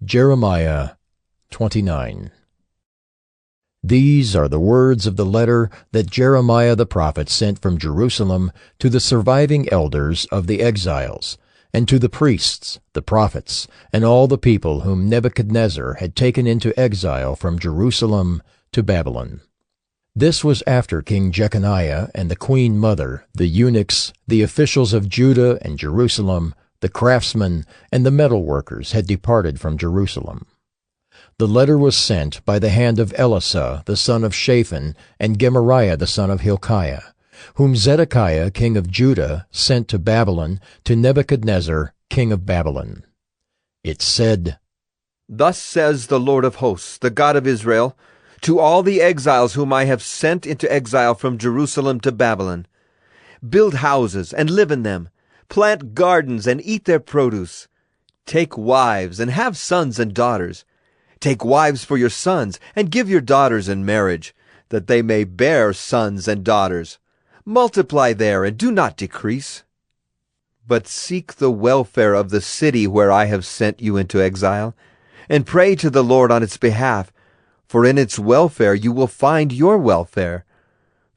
Jeremiah 29. These are the words of the letter that Jeremiah the prophet sent from Jerusalem to the surviving elders of the exiles, and to the priests, the prophets, and all the people whom Nebuchadnezzar had taken into exile from Jerusalem to Babylon. This was after King Jeconiah and the queen mother, the eunuchs, the officials of Judah and Jerusalem, the craftsmen, and the metal workers had departed from Jerusalem. The letter was sent by the hand of Elisah the son of Shaphan and Gemariah the son of Hilkiah, whom Zedekiah king of Judah sent to Babylon to Nebuchadnezzar king of Babylon. It said, Thus says the Lord of hosts, the God of Israel, to all the exiles whom I have sent into exile from Jerusalem to Babylon, build houses and live in them, plant gardens and eat their produce. Take wives and have sons and daughters. Take wives for your sons and give your daughters in marriage, that they may bear sons and daughters. Multiply there and do not decrease. But seek the welfare of the city where I have sent you into exile, and pray to the Lord on its behalf, for in its welfare you will find your welfare.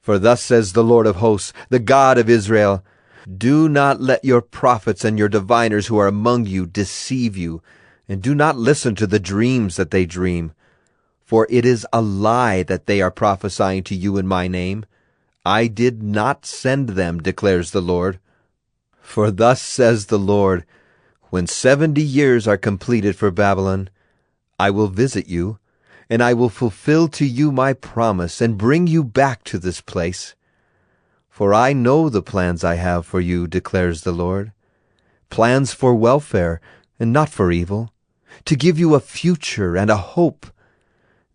For thus says the Lord of hosts, the God of Israel, do not let your prophets and your diviners who are among you deceive you, and do not listen to the dreams that they dream. For it is a lie that they are prophesying to you in my name. I did not send them, declares the Lord. For thus says the Lord, when 70 years are completed for Babylon, I will visit you, and I will fulfill to you my promise and bring you back to this place. For I know the plans I have for you, declares the Lord, plans for welfare and not for evil, to give you a future and a hope.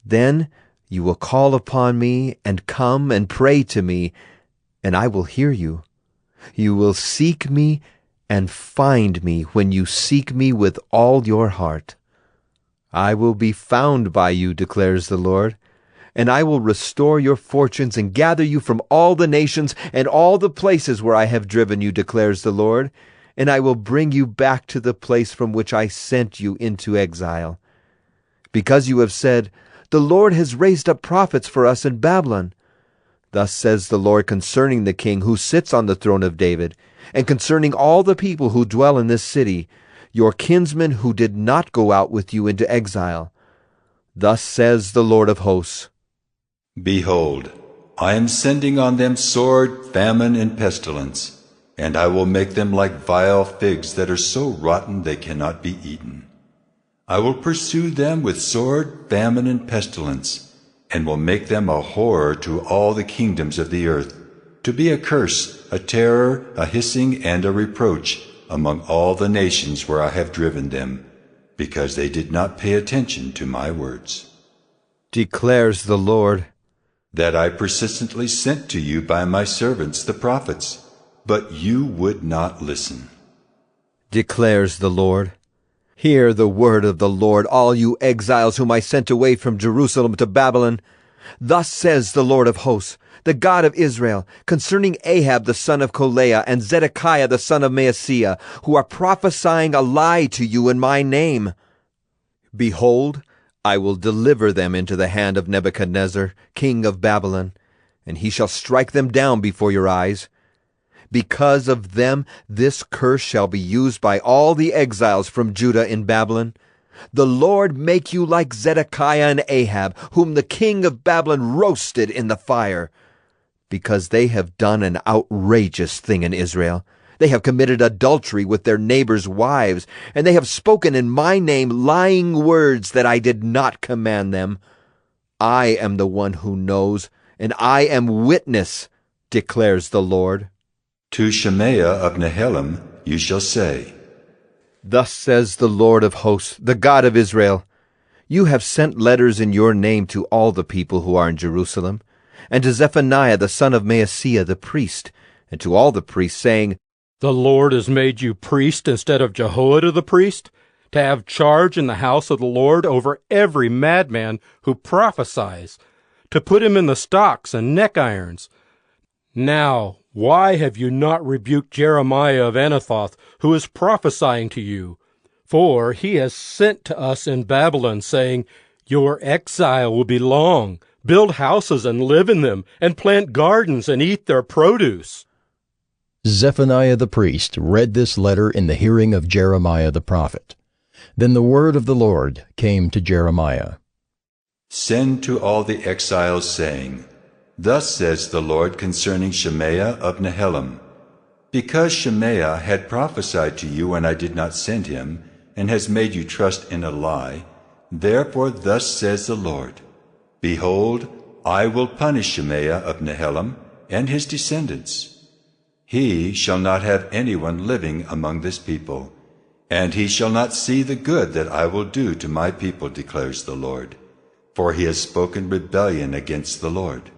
Then you will call upon me and come and pray to me, and I will hear you. You will seek me and find me when you seek me with all your heart. I will be found by you, declares the Lord, and I will restore your fortunes and gather you from all the nations and all the places where I have driven you, declares the Lord, and I will bring you back to the place from which I sent you into exile. Because you have said, the Lord has raised up prophets for us in Babylon. Thus says the Lord concerning the king who sits on the throne of David, and concerning all the people who dwell in this city, your kinsmen who did not go out with you into exile. Thus says the Lord of hosts, Behold, I am sending on them sword, famine, and pestilence, and I will make them like vile figs that are so rotten they cannot be eaten. I will pursue them with sword, famine, and pestilence, and will make them a horror to all the kingdoms of the earth, to be a curse, a terror, a hissing, and a reproach among all the nations where I have driven them, because they did not pay attention to my words. Declares the Lord, that I persistently sent to you by my servants the prophets, but you would not listen. Declares the Lord, hear the word of the Lord, all you exiles whom I sent away from Jerusalem to Babylon. Thus says the Lord of hosts, the God of Israel, concerning Ahab the son of Kolaiah and Zedekiah the son of Maaseiah, who are prophesying a lie to you in my name. Behold, I will deliver them into the hand of Nebuchadnezzar, king of Babylon, and he shall strike them down before your eyes. Because of them this curse shall be used by all the exiles from Judah in Babylon. The Lord make you like Zedekiah and Ahab, whom the king of Babylon roasted in the fire. Because they have done an outrageous thing in Israel. They have committed adultery with their neighbors' wives, and they have spoken in my name lying words that I did not command them. I am the one who knows, and I am witness, declares the Lord. To Shemaiah of Nehelam you shall say, Thus says the Lord of hosts, the God of Israel, you have sent letters in your name to all the people who are in Jerusalem, and to Zephaniah the son of Maaseiah the priest, and to all the priests, saying, The Lord has made you priest instead of Jehoiada the priest, to have charge in the house of the Lord over every madman who prophesies, to put him in the stocks and neck irons. Now, why have you not rebuked Jeremiah of Anathoth, who is prophesying to you? For he has sent to us in Babylon, saying, Your exile will be long. Build houses and live in them, and plant gardens and eat their produce. Zephaniah the priest read this letter in the hearing of Jeremiah the prophet. Then the word of the Lord came to Jeremiah. Send to all the exiles, saying, Thus says the Lord concerning Shemaiah of Nehelam, because Shemaiah had prophesied to you when I did not send him, and has made you trust in a lie, therefore thus says the Lord, Behold, I will punish Shemaiah of Nehelam and his descendants. He shall not have anyone living among this people, and he shall not see the good that I will do to my people, declares the Lord, for he has spoken rebellion against the Lord.